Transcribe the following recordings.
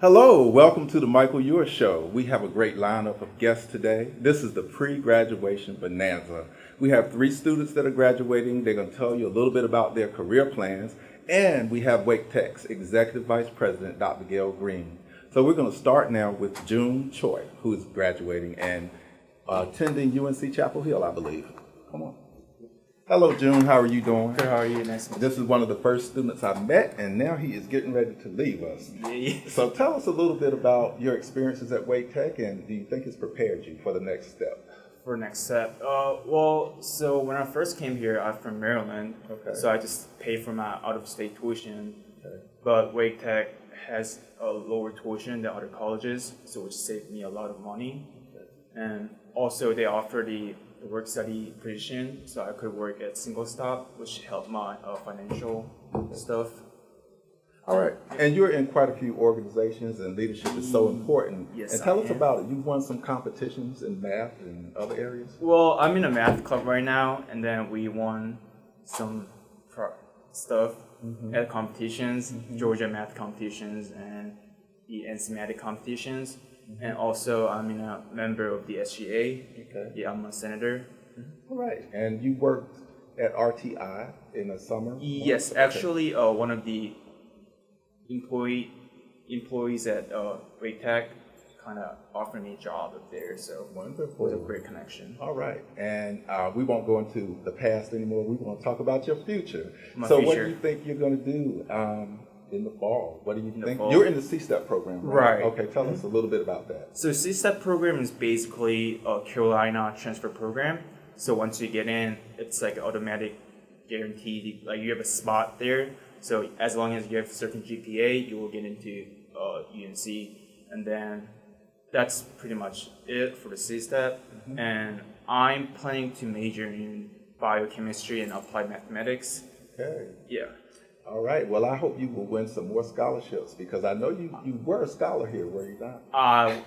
Hello, welcome to the Michael Eure Show. We have a great lineup of guests today. This is the pre-graduation Bonanza. We have 3 students that are graduating. They're going to tell you a little bit about their career plans. And we have Wake Tech's Executive Vice President, Dr. Gail Green. So we're going to start now with June Choi, who is graduating and attending UNC Chapel Hill, I believe. Come on. Hello, June. How are you doing? Good, how are you? Nice to meet you. This is one of the first students I met, and now he is getting ready to leave us. Yeah. So tell us a little bit about your experiences at Wake Tech, and do you think it's prepared you for the next step? For next step, so when I first came here, I'm from Maryland, Okay. so I just paid for my out-of-state tuition. Okay. But Wake Tech has a lower tuition than other colleges, so which saved me a lot of money. And also, they offer the work study position, so I could work at single stop, which helped my financial stuff. All right. And you're in quite a few organizations, and leadership is so important. Yes, and tell I us am. about it. You've won some competitions in math and other areas? Well, I'm in a math club right now, and then we won some stuff at competitions, Georgia math competitions, and the NCMATIC competitions. And also, I'm a member of the SGA. Okay. Yeah, I'm a senator. All right. And you worked at RTI in the summer? Yes, Okay. actually, one of the employees at Wake Tech kind of offered me a job up there, so Wonderful. it was a great connection. All right. And we won't go into the past anymore. We want to talk about your future. My so what future. do you think you're going to do in the fall? What do you think? fall. You're in the C-STEP program, right? Right. Okay, tell us a little bit about that. So C-STEP program is basically a Carolina transfer program. So once you get in, it's like an automatic guaranteed, like you have a spot there. So as long as you have a certain GPA, you will get into UNC. And then that's pretty much it for the C-STEP. And I'm planning to major in biochemistry and applied mathematics. Okay. Yeah. All right. Well, I hope you will win some more scholarships because I know you were a scholar here, were you not? I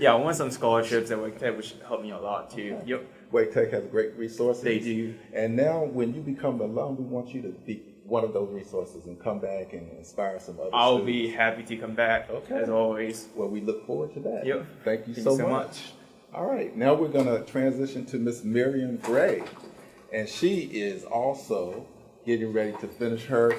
won some scholarships at Wake Tech, which helped me a lot too. Yep. Wake Tech has great resources. They do. And now when you become an alum, we want you to be one of those resources and come back and inspire some other I'll students. be happy to come back, Okay. as always. Well, we look forward to that. Yep. Thank you Thank so you so much. much. All right, now we're going to transition to Miss Miriam Gray, and she is also getting ready to finish her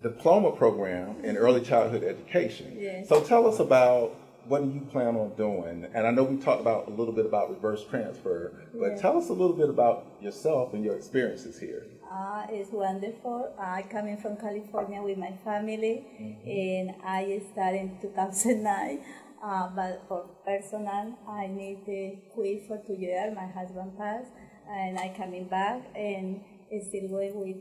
diploma program in early childhood education. Yes. So tell us about what do you plan on doing? And I know we talked about a little bit about reverse transfer, but Yes. tell us a little bit about yourself and your experiences here. It's wonderful. I coming from California with my family, and I started in 2009. But for personal, I need to quit for 2 years. My husband passed, and I coming back and still going with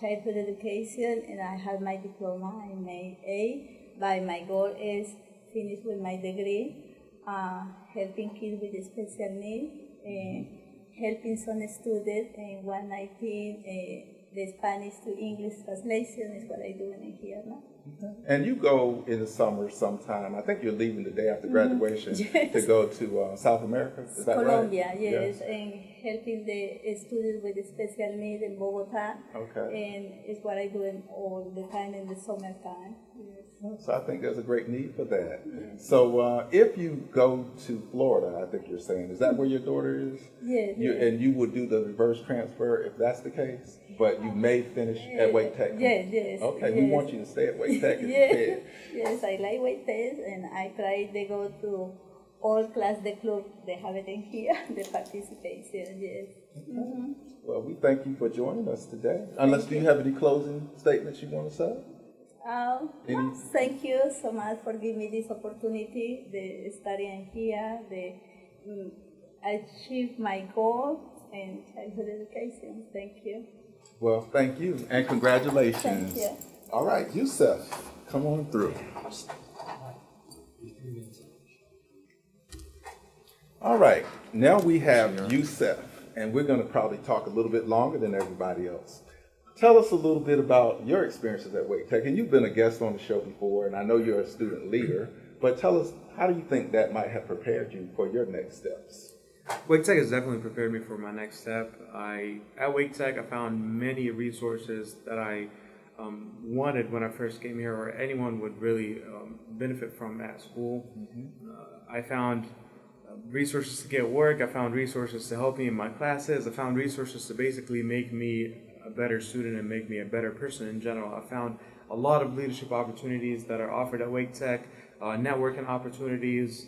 childhood education. And I have my diploma in May 8. But my goal is finish with my degree, helping kids with special needs. Helping some students in 119, the Spanish to English translation is what I do in here now. And you go in the summer sometime. I think you're leaving the day after graduation Yes. to go to South America. Is that Colombia, right? yes, and helping the students with special needs in Bogota. Okay. And it's what I do all the time in the summertime. Yes. So I think there's a great need for that. So if you go to Florida, I think you're saying, is that where your daughter is? Yes. And you would do the reverse transfer if that's the case, but you may finish at Wake Tech. Yes, yes. Okay, yes. we want you to stay at Wake Tech if you Yes, can. yes, I like Wake Tech, and I try to go to all class, the club, they have it in here, the participation, yes. Well, we thank you for joining us today. Unless, do you have any closing statements you want to say? Well, thank you so much for giving me this opportunity, the studying here, the achieve my goal in childhood education. Thank you. Well, thank you and congratulations. Thank you. All right, Yusef, come on through. All right, now we have Yusef, and we're going to probably talk a little bit longer than everybody else. Tell us a little bit about your experiences at Wake Tech. And you've been a guest on the show before, and I know you're a student leader, but tell us, how do you think that might have prepared you for your next steps? Wake Tech has definitely prepared me for my next step. At Wake Tech, I found many resources that I wanted when I first came here, or anyone would really benefit from at school. I found resources to get work. I found resources to help me in my classes. I found resources to basically make me a better student and make me a better person in general. I found a lot of leadership opportunities that are offered at Wake Tech, networking opportunities.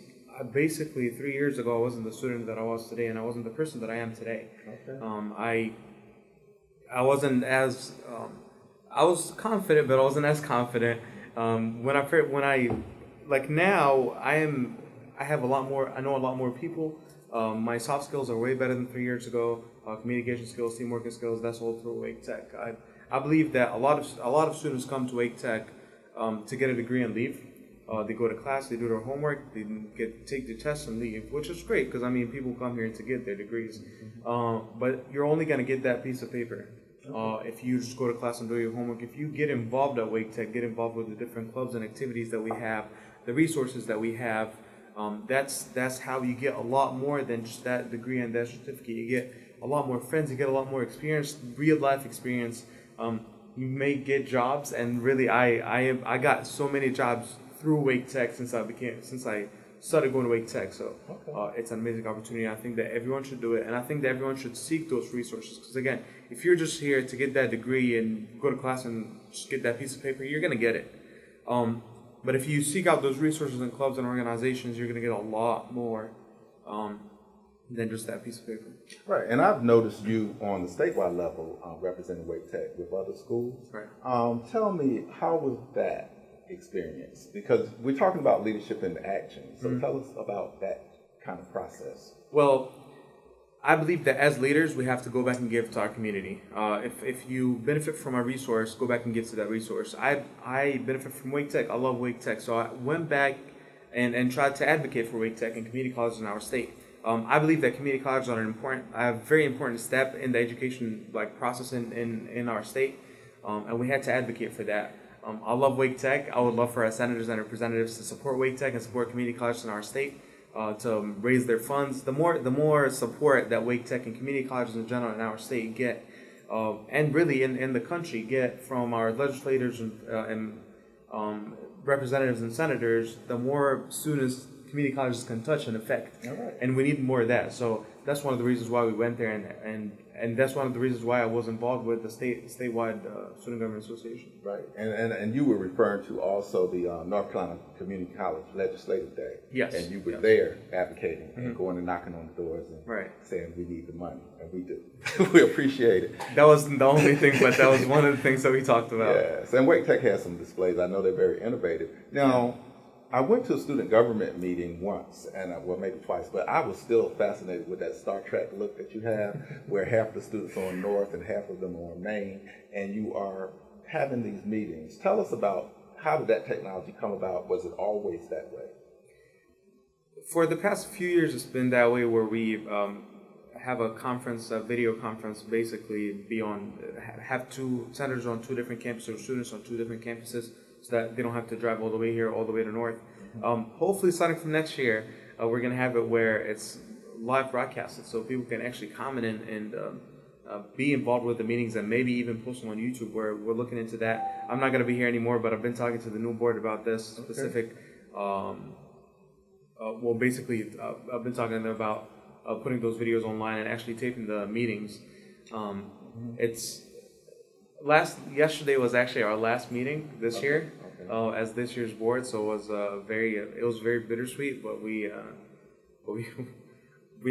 Basically, 3 years ago, I wasn't the student that I was today, and I wasn't the person that I am today. Okay. I wasn't as I was confident, but I wasn't as confident. Now I have a lot more. I know a lot more people. My soft skills are way better than 3 years ago. Communication skills, teamwork skills. That's all through Wake Tech. I believe that a lot of students come to Wake Tech to get a degree and leave. They go to class, they do their homework, they take the tests and leave, which is great because people come here to get their degrees. But you're only going to get that piece of paper if you just go to class and do your homework. If you get involved at Wake Tech, get involved with the different clubs and activities that we have, the resources that we have. That's how you get a lot more than just that degree and that certificate. You get a lot more friends, you get a lot more experience, real life experience. You may get jobs, and really, I got so many jobs through Wake Tech since I started going to Wake Tech. So it's an amazing opportunity. I think that everyone should do it, and I think that everyone should seek those resources. Because again, if you're just here to get that degree and go to class and just get that piece of paper, you're gonna get it. But if you seek out those resources in clubs and organizations, you're going to get a lot more than just that piece of paper. Right, and I've noticed you on the statewide level representing Wake Tech with other schools. Right. Tell me, how was that experience? Because we're talking about leadership in action, so tell us about that kind of process. Well, I believe that as leaders, we have to go back and give to our community. If you benefit from a resource, go back and give to that resource. I benefit from Wake Tech. I love Wake Tech. So I went back and tried to advocate for Wake Tech and community colleges in our state. I believe that community colleges are a very important step in the education process in our state. And we had to advocate for that. I love Wake Tech. I would love for our senators and representatives to support Wake Tech and support community colleges in our state. To raise their funds. The more support that Wake Tech and community colleges in general in our state get, and really in the country get from our legislators and representatives and senators, the more students community colleges can touch and affect. All right. And we need more of that. So that's one of the reasons why we went there, and that's one of the reasons why I was involved with the statewide Student Government Association. Right, and you were referring to also the North Carolina Community College Legislative Day. Yes. And you were there advocating and going and knocking on the doors and Right. saying we need the money, and we do. We appreciate it. That wasn't the only thing, but that was one of the things that we talked about. Yes, and Wake Tech has some displays. I know they're very innovative. Now, I went to a student government meeting once, and maybe twice, but I was still fascinated with that Star Trek look that you have, where half the students are on North and half of them are on Main, and you are having these meetings. Tell us about how did that technology come about? Was it always that way? For the past few years, it's been that way, where we have a conference, a video conference, basically have two senators on two different campuses, or students on two different campuses, so that they don't have to drive all the way here, all the way to North. Hopefully, starting from next year, we're going to have it where it's live broadcasted, so people can actually comment and be involved with the meetings, and maybe even post them on YouTube. Where we're looking into that. I'm not going to be here anymore, but I've been talking to the new board about this specific. I've been talking to them about putting those videos online and actually taping the meetings. Yesterday was actually our last meeting this year as this year's board, so it was very bittersweet. But we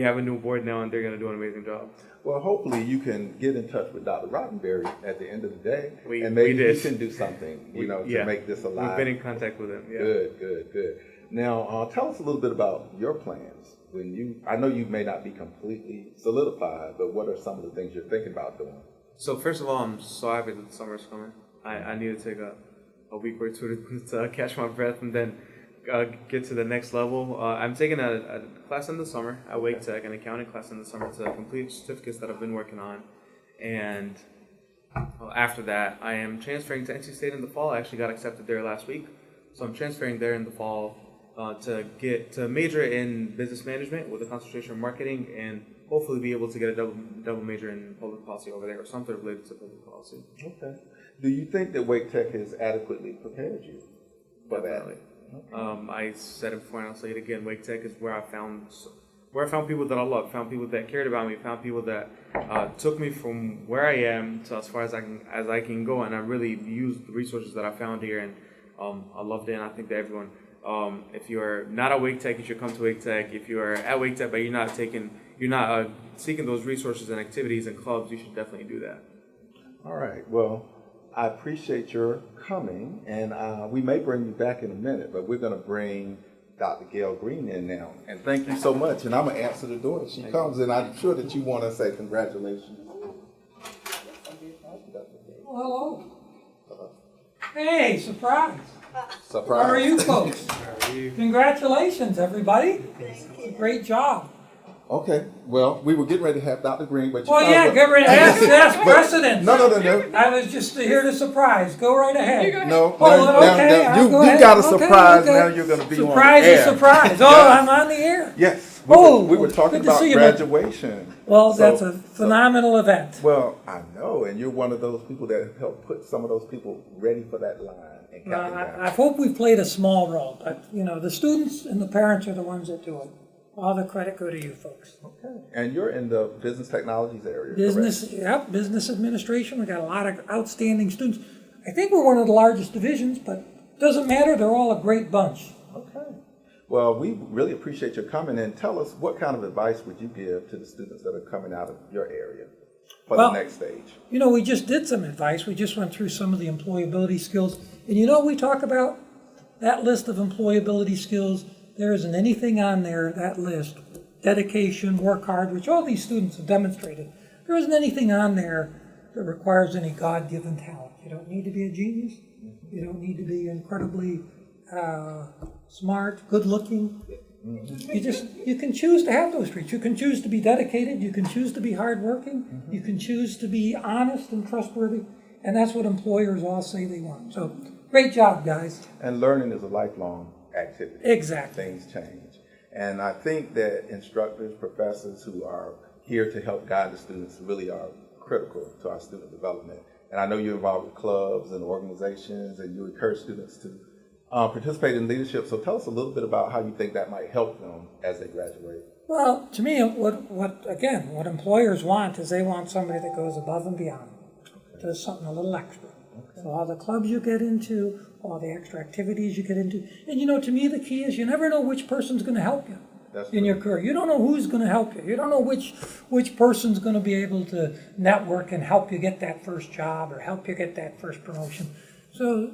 have a new board now, and they're going to do an amazing job. Well, hopefully you can get in touch with Dr. Roddenberry at the end of the day, we and maybe did. he can do something, to make this alive. We've been in contact with him. Yeah. Good. Now, tell us a little bit about your plans. I know you may not be completely solidified, but what are some of the things you're thinking about doing? So first of all, I'm so happy that the summer's coming. I need to take a week or two to catch my breath and then get to the next level. I'm taking a class in the summer at Wake Tech, an accounting class in the summer to complete certificates that I've been working on. And after that, I am transferring to NC State in the fall. I actually got accepted there last week. So I'm transferring there in the fall. to major in business management with a concentration in marketing, and hopefully be able to get a double major in public policy over there, or something related to public policy. Okay. Do you think that Wake Tech has adequately prepared you for Definitely. that? I said it before and I'll say it again. Wake Tech is where I found people that I love, found people that cared about me, found people that took me from where I am to as far as I can go, and I really used the resources that I found here, and I loved it. And I think that everyone, if you're not at Wake Tech, you should come to Wake Tech. If you are at Wake Tech but you're not seeking those resources and activities and clubs, you should definitely do that. All right. Well, I appreciate your coming, and we may bring you back in a minute, but we're going to bring Dr. Gail Green in now. And thank you so much. And I'm going to answer the door as she comes, and I'm sure that you want to say congratulations. Hello. Hey, surprise. Surprise. How are you folks? Congratulations, everybody. Great job. Okay. Well, we were getting ready to have Dr. Green, but you Well, yeah, get ready. Ask precedent. No. I was just here to surprise. Go right ahead. No, Okay, I'll you go ahead. got a Okay, surprise. okay. Now you're going to be Surprise on the air. is surprise. Oh, Yes. I'm on the air. Yes. Oh, We were talking good to about see you, man. graduation. Well, So- that's a phenomenal event. Well, I know, and you're one of those people that helped put some of those people ready for that line and kept them down. I hope we've played a small role, but the students and the parents are the ones that do it. All the credit go to you folks. Okay. And you're in the business technologies area, Business, yep, business administration. We got a lot of outstanding students. I think we're one of the largest divisions, but it doesn't matter. They're all a great bunch. correct? Okay. Well, we really appreciate your coming, and tell us what kind of advice would you give to the students that are coming out of your area for Well, the next stage? We just did some advice. We just went through some of the employability skills. And what we talk about? That list of employability skills, there isn't anything on there, that list, dedication, work hard, which all these students have demonstrated. There isn't anything on there that requires any God-given talent. You don't need to be a genius. You don't need to be incredibly smart, good-looking. You can choose to have those traits. You can choose to be dedicated. You can choose to be hardworking. You can choose to be honest and trustworthy. And that's what employers all say they want. So great job, guys. And learning is a lifelong activity. Exactly. Things change. And I think that instructors, professors who are here to help guide the students really are critical to our student development. And I know you're involved with clubs and organizations, and you encourage students to participate in leadership. So tell us a little bit about how you think that might help them as they graduate. Well, to me, what employers want is they want somebody that goes above and beyond, does something a little extra. So all the clubs you get into, all the extra activities you get into. And to me, the key is you never know which person's going to help you in your career. You don't know who's going to help you. You don't know which person's going to be able to network and help you get that first job or help you get that first promotion. So,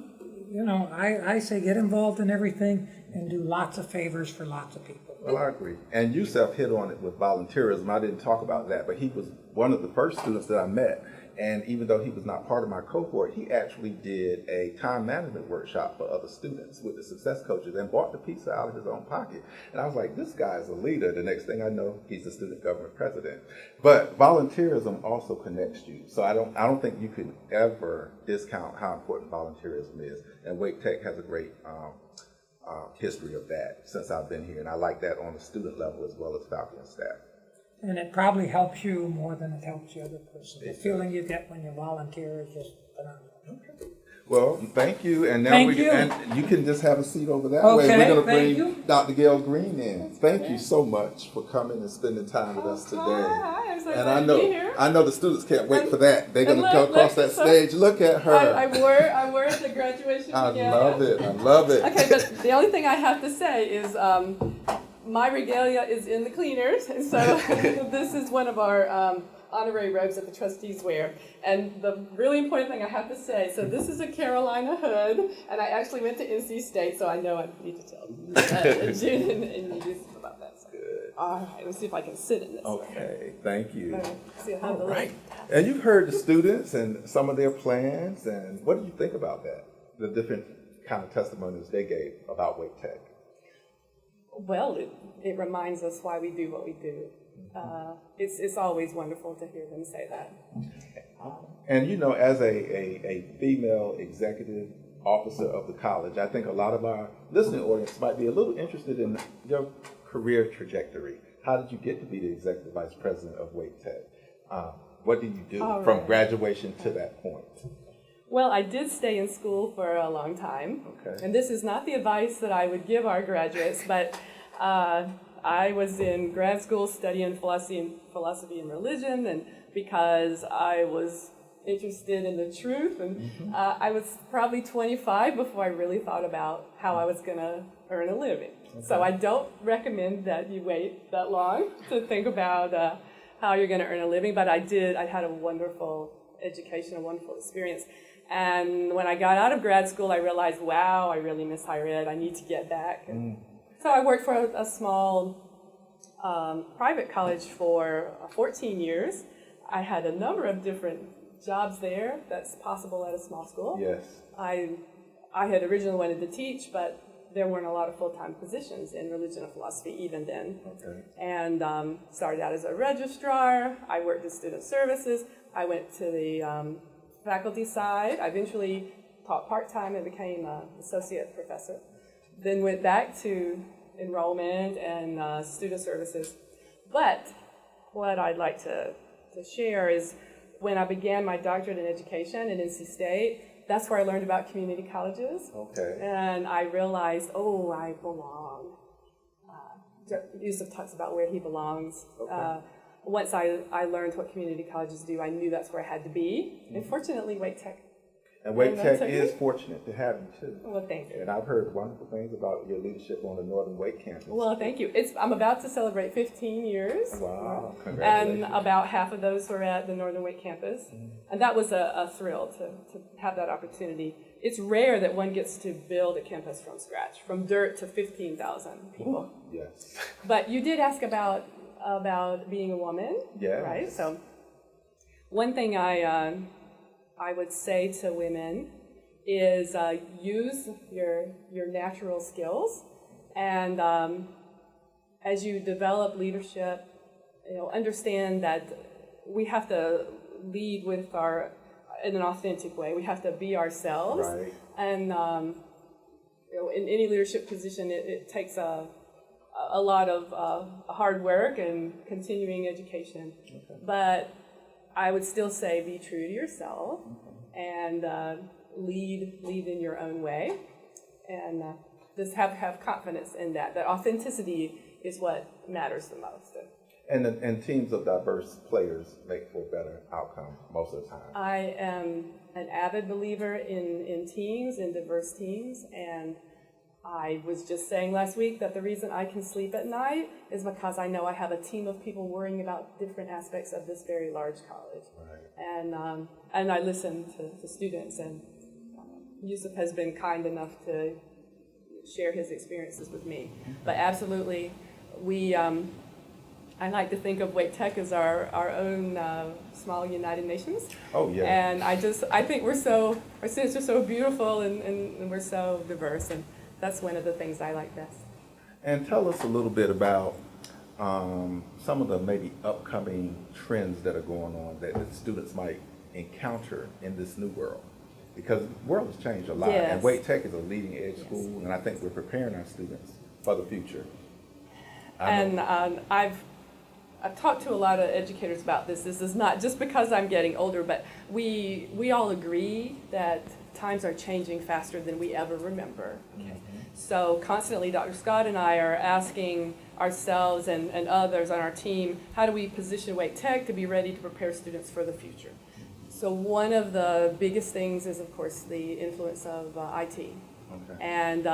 I say get involved in everything and do lots of favors for lots of people. Well, I agree. And Yusef hit on it with volunteerism. I didn't talk about that, but he was one of the first students that I met. And even though he was not part of my cohort, he actually did a time management workshop for other students with the success coaches and bought the pizza out of his own pocket. And I was like, this guy is a leader. The next thing I know, he's the student government president. But volunteerism also connects you. So I don't think you can ever discount how important volunteerism is. And Wake Tech has a great history of that since I've been here. And I like that on the student level as well as faculty and staff. And it probably helps you more than it helps the other person. The feeling you get when you volunteer is just phenomenal. Well, thank you. And now Thank you. And you can just have a seat over that Okay, way. We're going to thank bring you. Dr. Gail Green in. Thank you so much for coming and spending time with us today. Hi, I'm so And glad to be here. I know the students can't wait for that. They're going to And go look, across that so- stage. Look at her. I wore the graduation I regalia. love it. I love it. Okay, but the only thing I have to say is my regalia is in the cleaners, and so this is one of our honorary robes that the trustees wear. And the really important thing I have to say, so this is a Carolina hood, and I actually went to NC State, so I know I need to tell June and you about that. So. Good. All right, let's see if I can sit in this. Okay. Thank you. See how the Right. And you've heard the students and some of their plans. And what do you think about that? The different kind of testimonies they gave about Wake Tech. Well, it reminds us why we do what we do. It's always wonderful to hear them say that. And as a female executive officer of the college. I think a lot of our listening audience might be a little interested in your career trajectory. How did you get to be the executive vice president of Wake Tech? What did you do from graduation to that point? Well, I did stay in school for a long time. Okay. And this is not the advice that I would give our graduates, but I was in grad school studying philosophy and religion, and because I was interested in the truth, and I was probably 25 before I really thought about how I was going to earn a living. Okay. So I don't recommend that you wait that long to think about how you're going to earn a living, but I had a wonderful education, a wonderful experience. And when I got out of grad school, I realized, wow, I really miss higher ed. I need to get back. So I worked for a small private college for 14 years. I had a number of different jobs there. That's possible at a small school. Yes. I had originally wanted to teach, but there weren't a lot of full-time positions in religion and philosophy even then. Okay. And started out as a registrar. I worked in student services. I went to the faculty side. I eventually taught part-time and became an associate professor. Then went back to enrollment and student services. But what I'd like to share is when I began my doctorate in education at NC State, that's where I learned about community colleges. Okay. And I realized, oh, I belong. Yusuf talks about where he belongs. Okay. Once I learned what community colleges do, I knew that's where I had to be. And fortunately, Wake Tech. And Wake Tech is fortunate to have you too. Well, thank you. And I've heard wonderful things about your leadership on the Northern Wake campus. Well, thank you. I'm about to celebrate 15 years. Wow, congratulations. And about half of those were at the Northern Wake campus. And that was a thrill to have that opportunity. It's rare that one gets to build a campus from scratch, from dirt to 15,000 people. Yes. But you did ask about being a woman, Yes. right? So one thing I would say to women is use your natural skills, and as you develop leadership, understand that we have to lead in an authentic way. We have to be ourselves, Right. and in any leadership position, it takes a lot of hard work and continuing education. Okay. But I would still say be true to yourself and lead in your own way, and just have confidence in that. That authenticity is what matters the most. And teams of diverse players make for a better outcome most of the time. I am an avid believer in teams, in diverse teams, and I was just saying last week that the reason I can sleep at night is because I know I have a team of people worrying about different aspects of this very large college. Right. And I listen to students, and Yusuf has been kind enough to share his experiences with me. But absolutely, I like to think of Wake Tech as our own small United Nations. Oh, yeah. And I think our students are so beautiful and we're so diverse, and that's one of the things I like best. And tell us a little bit about some of the maybe upcoming trends that are going on that the students might encounter in this new world. Because the world has changed a lot, Yes. and Wake Tech is a leading edge school, and I think we're preparing our students for the future. I've talked to a lot of educators about this. This is not just because I'm getting older, but we all agree that times are changing faster than we ever remember. Okay? So constantly, Dr. Scott and I are asking ourselves and others on our team, how do we position Wake Tech to be ready to prepare students for the future? So one of the biggest things is, of course, the influence of IT. Okay. And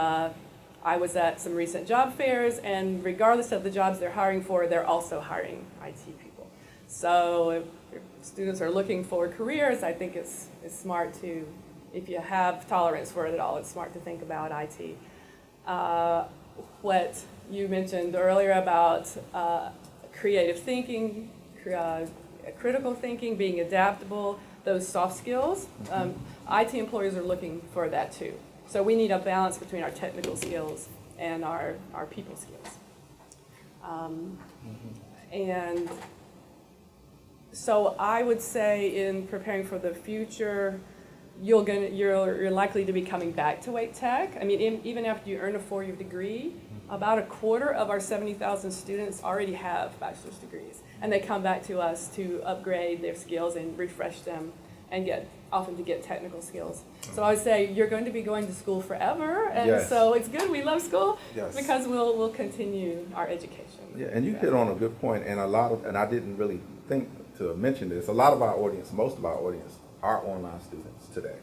I was at some recent job fairs, and regardless of the jobs they're hiring for, they're also hiring IT people. So if students are looking for careers, I think it's smart to, if you have tolerance for it at all, it's smart to think about IT. What you mentioned earlier about creative thinking, critical thinking, being adaptable, those soft skills, IT employers are looking for that too. So we need a balance between our technical skills and our people skills. And so I would say in preparing for the future, you're likely to be coming back to Wake Tech. I mean, even after you earn a 4-year degree, about a quarter of our 70,000 students already have bachelor's degrees, and they come back to us to upgrade their skills and refresh them, and often to get technical skills. So I would say you're going to be going to school forever, and Yes. so it's good. We love school Yes. because we'll continue our education. Yeah, and you hit on a good point, and I didn't really think to mention this. A lot of our audience, most of our audience, are online students today.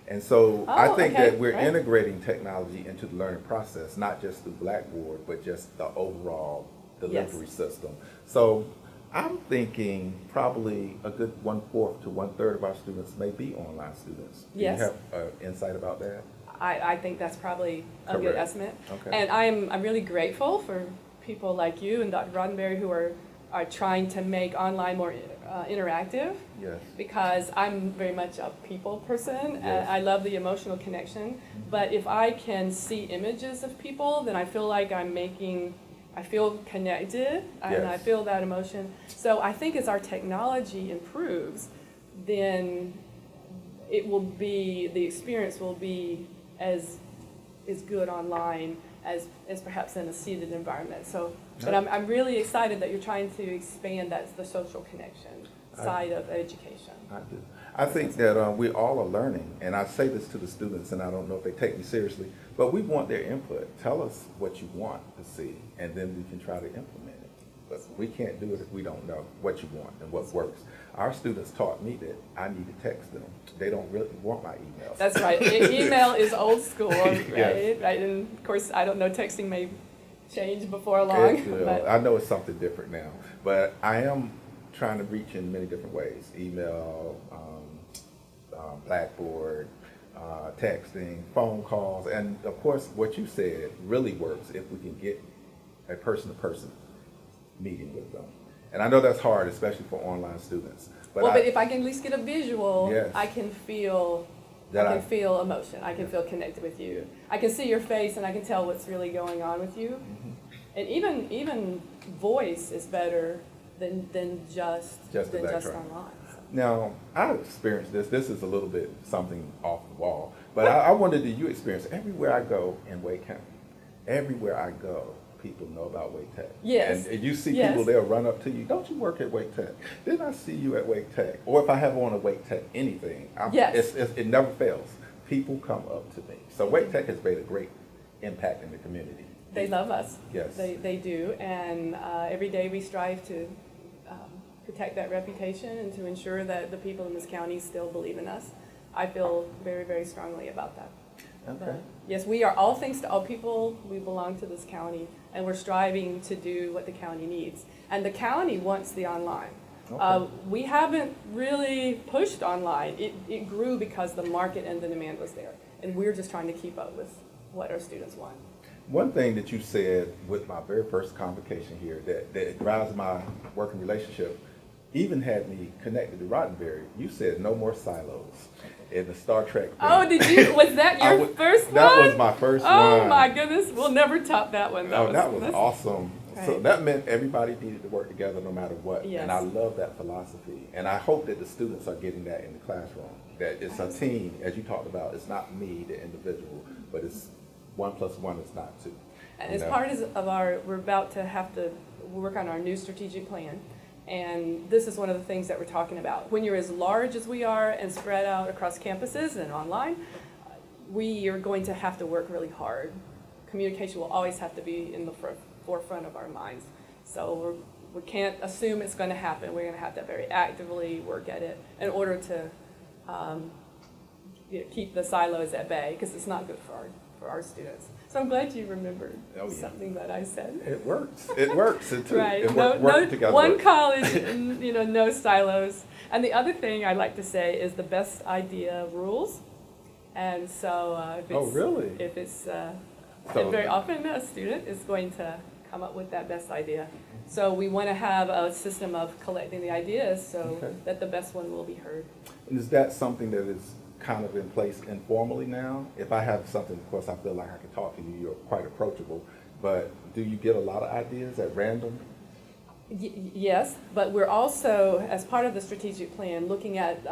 And so I think okay, that we're great. integrating technology into the learning process, not just through Blackboard, but just the overall delivery system. So I'm thinking probably a good 1/4 to 1/3 of our students may be online students. Do Yes. you have insight about that? I think that's probably a good Correct. estimate. Okay. And I'm really grateful for people like you and Dr. Roddenberry who are trying to make online more interactive, Yes. because I'm very much a people person. Yes. I love the emotional connection, but if I can see images of people, then I feel like I feel connected, and I Yes. feel that emotion. So I think as our technology improves, then the experience will be as good online as perhaps in a seated environment. So, but I'm really excited that you're trying to expand the social connection side of education. I do. I think that we all are learning, and I say this to the students, and I don't know if they take me seriously, but we want their input. Tell us what you want to see, and then we can try to implement it. But we can't do it if we don't know what you want and what works. Our students taught me that I need to text them. They don't really want my emails. That's right. Email is old school, right? Yes. Right. And of course, I don't know, texting may change before long. But I know it's something different now, but I am trying to reach in many different ways. Email, Blackboard, texting, phone calls, and of course what you said really works if we can get a person-to-person meeting with them. And I know that's hard, especially for online students. but if I can at least get a visual, Yes. I can feel That feel emotion. I can feel connected with you. I can see your face and I can tell what's really going on with you. Mm-hmm. And even voice is better than just electronic. online. So. Now, I experienced this. This is a little bit something off the wall, but I wondered, did you experience everywhere I go in Wake County? Everywhere I go, people know about Wake Tech. Yes. And you see Yes. people, they'll run up to you, don't you work at Wake Tech? Didn't I see you at Wake Tech? Or if I have on a Wake Tech anything, Yes. it never fails. People come up to me. So Wake Tech has made a great impact in the community. They love us. Yes. They do. And every day we strive to protect that reputation and to ensure that the people in this county still believe in us. I feel very, very strongly about that. Okay. But yes, we are all things to all people. We belong to this county, and we're striving to do what the county needs. And the county wants the online. Okay. We haven't really pushed online. It grew because the market and the demand was there, and we're just trying to keep up with what our students want. One thing that you said with my very first convocation here that drives my working relationship, even had me connected to Roddenberry. You said no more silos in the Star Trek thing. Oh, did you? Was that your first one? That was my first one. Oh my goodness, we'll never top that one. That was awesome. So Right. that meant everybody needed to work together no matter what. Yes. And I love that philosophy. And I hope that the students are getting that in the classroom. That it's a team, as you talked about. It's not me, the individual, but it's 1 + 1 is not 2. And You as know? part of we're about to have to work on our new strategic plan. And this is one of the things that we're talking about. When you're as large as we are and spread out across campuses and online, we are going to have to work really hard. Communication will always have to be in the forefront of our minds. So we can't assume it's going to happen. We're going to have to very actively work at it in order to keep the silos at bay, because it's not good for our students. So I'm glad you remembered something that I said. It works. It works. Right. It work together. One college, and, no silos. And the other thing I like to say is the best idea rules. And so if it's, Oh, really? If it's So- and very often a student is going to come up with that best idea. So we want to have a system of collecting the ideas so Okay. that the best one will be heard. And is that something that is kind of in place informally now? If I have something, of course, I feel like I can talk to you. You're quite approachable. But do you get a lot of ideas at random? Yes, but we're also, as part of the strategic plan, looking at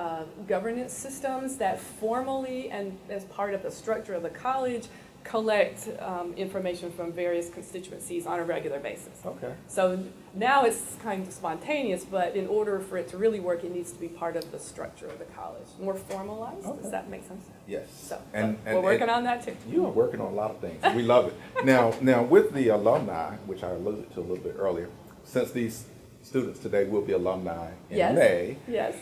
governance systems that formally and as part of the structure of the college collect information from various constituencies on a regular basis. Okay. So now it's kind of spontaneous, but in order for it to really work, it needs to be part of the structure of the college, more formalized. Okay. Does that make sense? Yes. So And we're working on that too. You are working on a lot of things. We love it. Now with the alumni, which I alluded to a little bit earlier, since these students today will be alumni in Yes. May, Yes.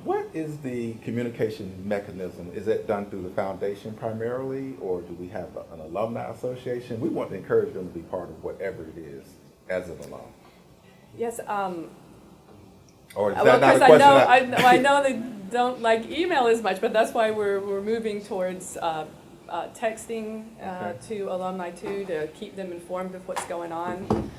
what is the communication mechanism? Is it done through the foundation primarily, or do we have an alumni association? We want to encourage them to be part of whatever it is as an alum. Yes. Or is Well, that of not course, a question? I know they don't like email as much, but that's why we're moving towards texting Okay. to alumni too, to keep them informed of what's going on.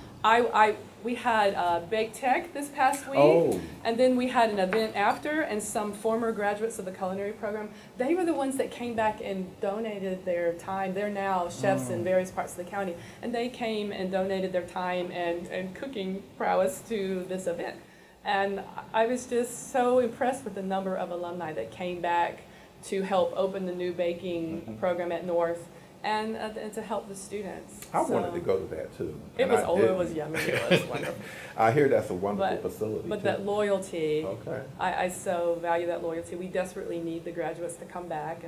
We had Bake Tech this past week, Oh. and then we had an event after, and some former graduates of the culinary program, they were the ones that came back and donated their time. They're now chefs in various parts of the county, and they came and donated their time and cooking prowess to this event. And I was just so impressed with the number of alumni that came back to help open the new baking program at North and to help the students. I So wanted to go to that too. It and was, I oh, it didn't. was yummy. It was wonderful. I hear that's a wonderful But, facility but too. that loyalty, Okay. I so value that loyalty. We desperately need the graduates to come back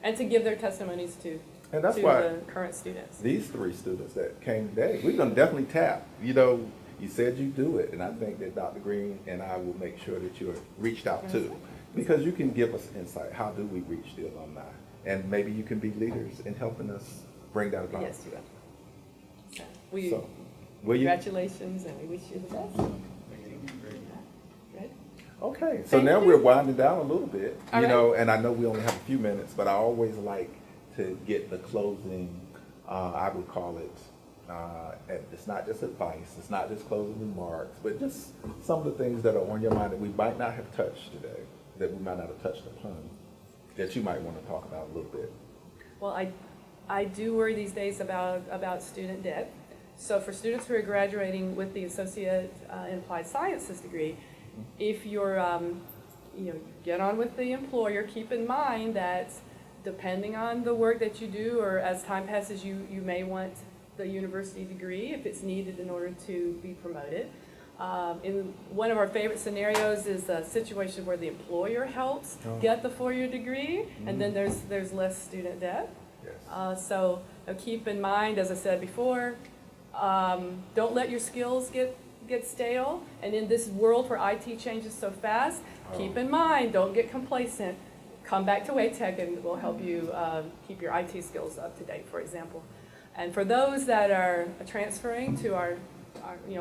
and to give their testimonies to And that's to why the current students. these 3 students that came today, we're going to definitely tap. You know, you said you do it, and I think that Dr. Green and I will make sure that you're reached out to, because you can give us insight. How do we reach the alumni? And maybe you can be leaders in helping us bring that about. Yes, you will. So, we, So, will you? congratulations, and we wish you the best. Good. Okay, so Thank now you. we're winding down a little bit, All you right. know, and I know we only have a few minutes, but I always like to get the closing, I would call it, it's not just advice, it's not just closing remarks, but just some of the things that are on your mind that we might not have touched today, that we might not have touched upon, that you might want to talk about a little bit. Well, I do worry these days about student debt. So for students who are graduating with the Associate in Applied Sciences degree, if you're, get on with the employer, keep in mind that depending on the work that you do, or as time passes, you may want the university degree if it's needed in order to be promoted. In one of our favorite scenarios is a situation where the employer helps get the 4-year degree, and then there's less student debt. Yes. So keep in mind, as I said before, don't let your skills get stale. And in this world where IT changes so fast, keep in mind, don't get complacent. Come back to WATEC and we'll help you keep your IT skills up to date, for example. And for those that are transferring to our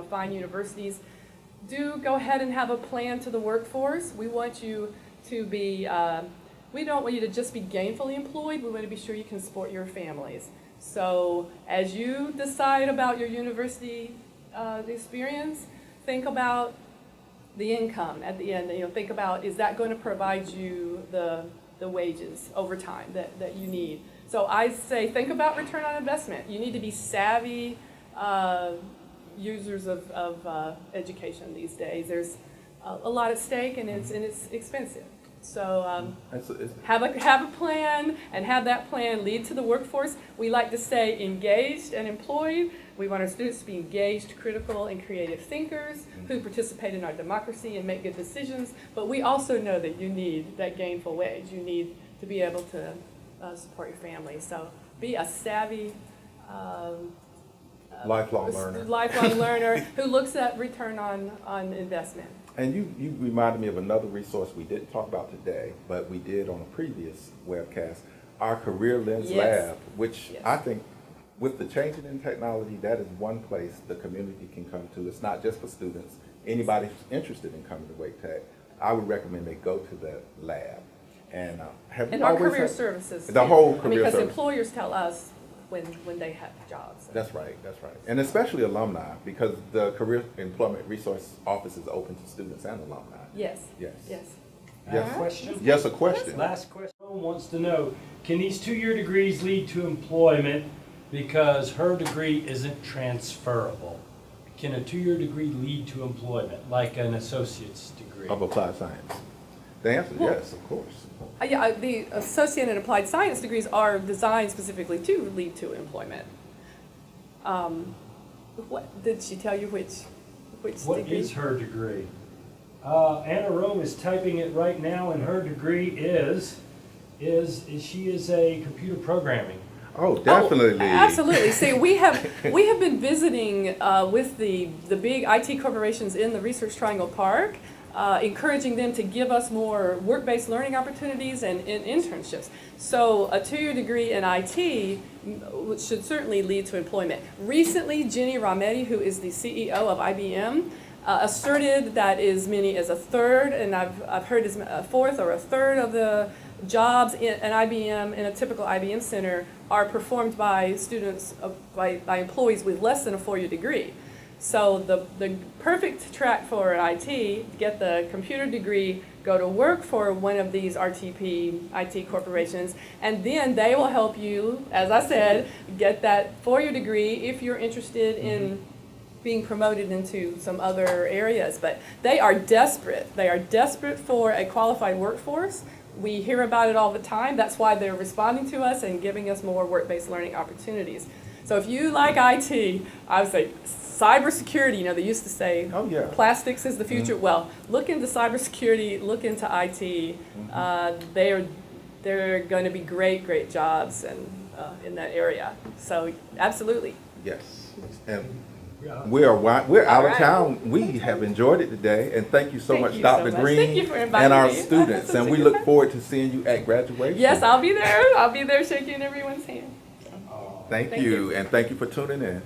fine universities, do go ahead and have a plan to the workforce. We want you to be, we don't want you to just be gainfully employed. We want to be sure you can support your families. So as you decide about your university experience, think about the income at the end. Think about, is that going to provide you the wages over time that you need? So I say, think about return on investment. You need to be savvy users of education these days. There's a lot at stake, and it's expensive. So have a plan, and have that plan lead to the workforce. We like to stay engaged and employed. We want our students to be engaged, critical, and creative thinkers who participate in our democracy and make good decisions. But we also know that you need that gainful wage. You need to be able to support your family. So be a savvy Lifelong learner who looks at return on investment. And you reminded me of another resource we didn't talk about today, but we did on a previous webcast, our Career Lens Yes. Lab, which Yes. I think with the changing in technology, that is one place the community can come to. It's not just for students. Anybody who's interested in coming to Wake Tech, I would recommend they go to that lab. And have And you our always career had- services. The too. whole career Because service. employers tell us when they have jobs. That's right, that's right. And especially alumni, because the Career Employment Resource Office is open to students and alumni. Yes. Yes. Yes. Yes. Question? Yes, a question. Last question. Someone wants to know, can these 2-year degrees lead to employment because her degree isn't transferable? can a two-year degree lead to employment, like an associate's degree? Of applied science? The answer is yes, of course. Yeah, the associate and applied science degrees are designed specifically to lead to employment. What did she tell you? Which What degree? is her degree? Anna Rome is typing it right now, and her degree is she is a computer programming. Oh, definitely. Oh, absolutely. See, we have been visiting with the big IT corporations in the Research Triangle Park, encouraging them to give us more work-based learning opportunities and internships. So a two-year degree in IT should certainly lead to employment. Recently, Jenny Rametti, who is the CEO of IBM, asserted that as many as a third, and I've heard as a fourth or a third of the jobs in an IBM, in a typical IBM center, are performed by students, by employees with less than a four-year degree. So the perfect track for IT, get the computer degree, go to work for one of these RTP IT corporations, and then they will help you, as I said, get that four-year degree if you're interested in being promoted into some other areas. But they are desperate. They are desperate for a qualified workforce. We hear about it all the time. That's why they're responding to us and giving us more work-based learning opportunities. So if you like IT, I would say cybersecurity, they used to say Oh, yeah. plastics is the future. Well, look into cybersecurity, look into IT. They're going to be great jobs and in that area. So absolutely. Yes. And we're out of right. town. We have enjoyed it today, and thank you so Thank much, you Dr. so much. Green, Thank you for inviting and our me. students. And we look forward to seeing you at graduation. Yes, I'll be there. I'll be there shaking everyone's hand. Thank Thank you, you. and thank you for tuning in.